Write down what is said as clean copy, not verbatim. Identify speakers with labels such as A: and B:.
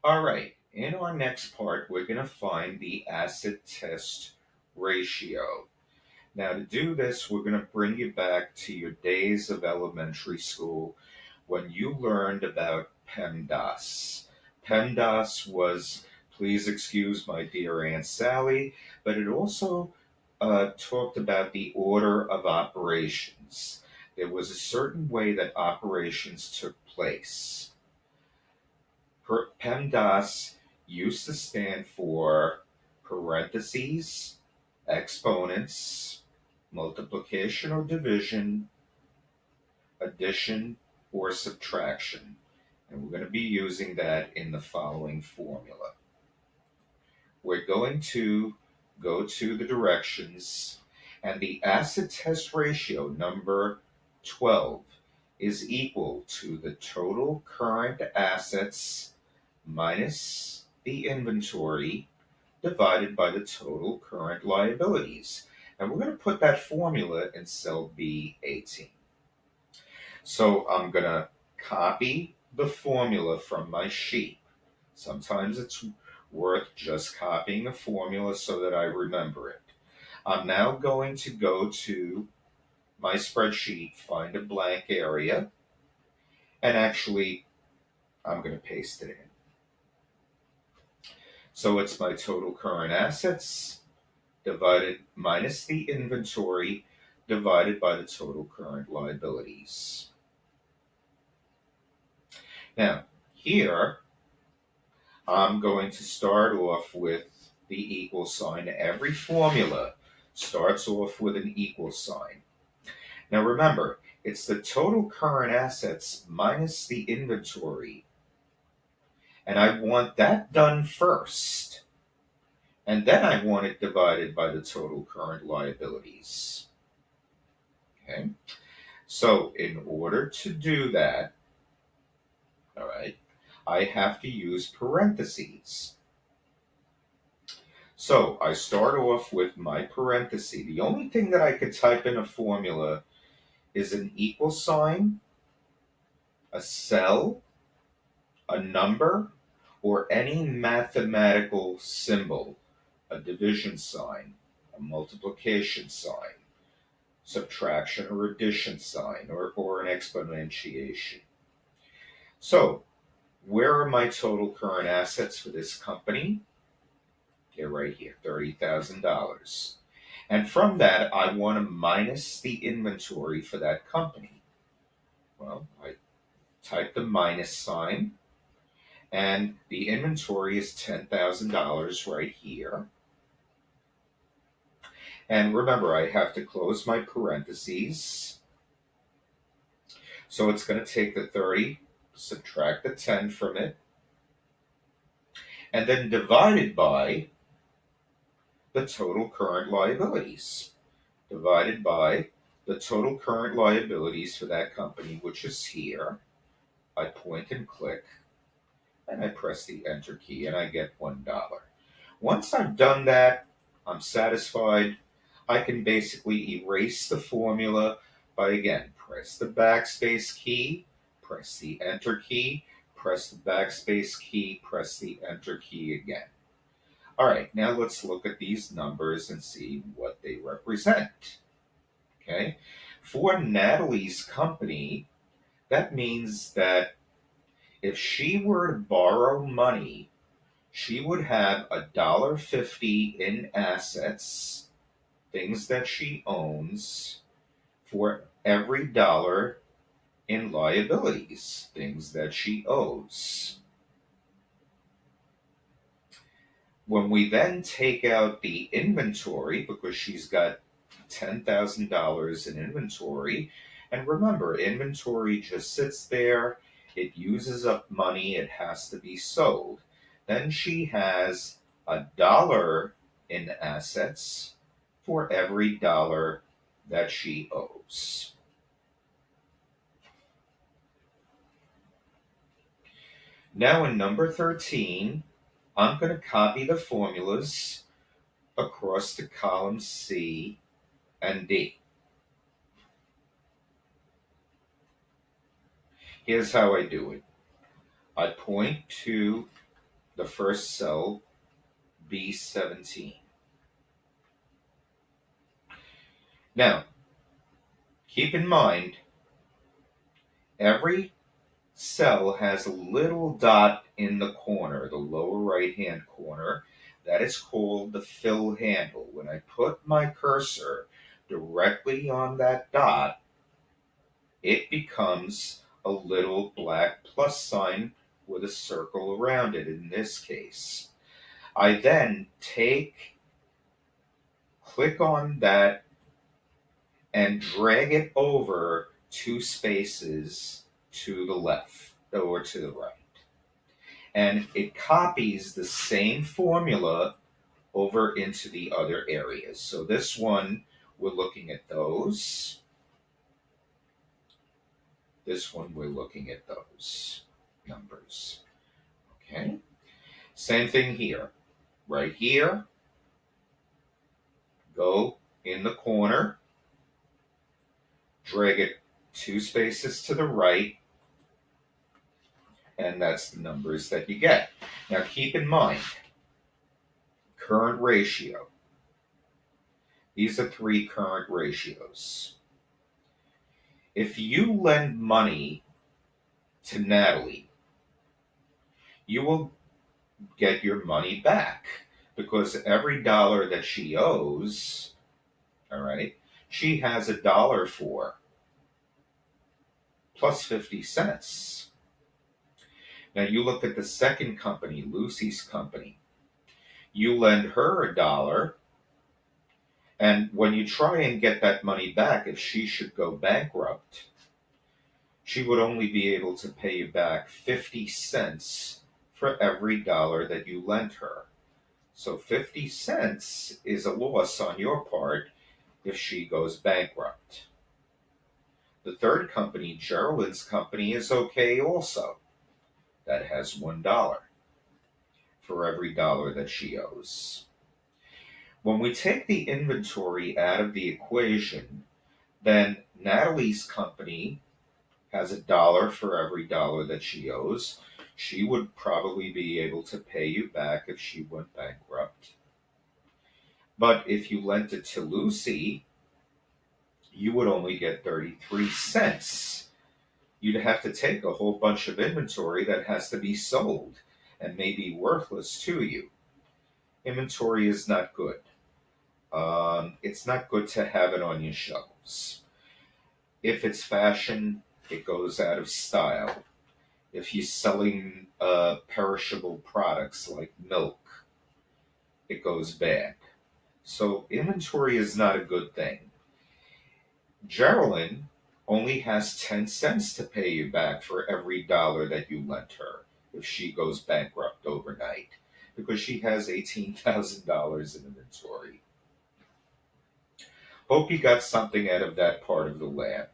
A: All right, in our next part, we're going to find the acid test ratio. Now, to do this, we're going to bring you back to your days of elementary school when you learned about PEMDAS. PEMDAS was, please excuse my dear Aunt Sally, but it also talked about the order of operations. There was a certain way that operations took place. PEMDAS used to stand for parentheses, exponents, multiplication or division, addition or subtraction. And we're going to be using that in the following formula. We're going to go to the directions, and the acid test ratio number 12 is equal to the total current assets minus the inventory divided by the total current liabilities. And we're going to put that formula in cell B18. So I'm going to copy the formula from my sheet. Sometimes it's worth just copying a formula so that I remember it. I'm now going to go to my spreadsheet, find a blank area, and actually I'm going to paste it in. So it's my total current assets divided minus the inventory divided by the total current liabilities. Now, here I'm going to start off with the equal sign. Every formula starts off with an equal sign. Now remember, it's the total current assets minus the inventory. And I want that done first. And then I want it divided by the total current liabilities. Okay? So in order to do that, all right, I have to use parentheses. So I start off with my parenthesis. The only thing that I could type in a formula is an equal sign, a cell, a number, or any mathematical symbol, a division sign, a multiplication sign, subtraction or addition sign, or an exponentiation. So, where are my total current assets for this company? They're right here, $30,000. And from that, I want to minus the inventory for that company. Well, I type the minus sign, and the inventory is $10,000 right here. And remember, I have to close my parentheses. So it's going to take the 30, subtract the 10 from it, and then divide it by the total current liabilities. Divided by the total current liabilities for that company, which is here. I point and click, and I press the enter key, and I get $1. Once I've done that, I'm satisfied. I can basically erase the formula by, again, press the backspace key, press the enter key, press the backspace key, press the enter key again. All right, now let's look at these numbers and see what they represent. Okay, for Natalie's company, that means that if she were to borrow money, she would have $1.50 in assets, things that she owns, for every dollar in liabilities, things that she owes. When we then take out the inventory, because she's got $10,000 in inventory, and remember, inventory just sits there, it uses up money, it has to be sold. Then she has $1 in assets for every dollar that she owes. Now in number 13, I'm going to copy the formulas across to column C and D. Here's how I do it. I point to the first cell, B17. Now, keep in mind, every cell has a little dot in the corner, the lower right hand corner, that is called the fill handle. When I put my cursor directly on that dot, it becomes a little black plus sign with a circle around it in this case. I then click on that and drag it over 2 spaces to the left or to the right. And it copies the same formula over into the other areas. So this one, we're looking at those. This one, we're looking at those numbers. Okay? Same thing here. Right here, go in the corner, drag it 2 spaces to the right, and that's the numbers that you get. Now keep in mind, current ratio. These are 3 current ratios. If you lend money to Natalie, you will get your money back because every dollar that she owes, all right, she has $1 for plus 50 cents. Now you look at the second company, Lucy's company. You lend her $1, and when you try and get that money back, if she should go bankrupt, she would only be able to pay you back 50 cents for every dollar that you lent her. So 50 cents is a loss on your part if she goes bankrupt. The third company, Geraldine's company, is okay also. That has $1 for every dollar that she owes. When we take the inventory out of the equation, then Natalie's company has $1 for every dollar that she owes. She would probably be able to pay you back if she went bankrupt. But if you lent it to Lucy, you would only get 33 cents. You'd have to take a whole bunch of inventory that has to be sold and may be worthless to you. Inventory is not good. It's not good to have it on your shelves. If it's fashion, it goes out of style. If you're selling perishable products like milk, it goes bad. So inventory is not a good thing. Geraldine only has 10 cents to pay you back for every dollar that you lent her if she goes bankrupt overnight because she has $18,000 in inventory. Hope you got something out of that part of the lab.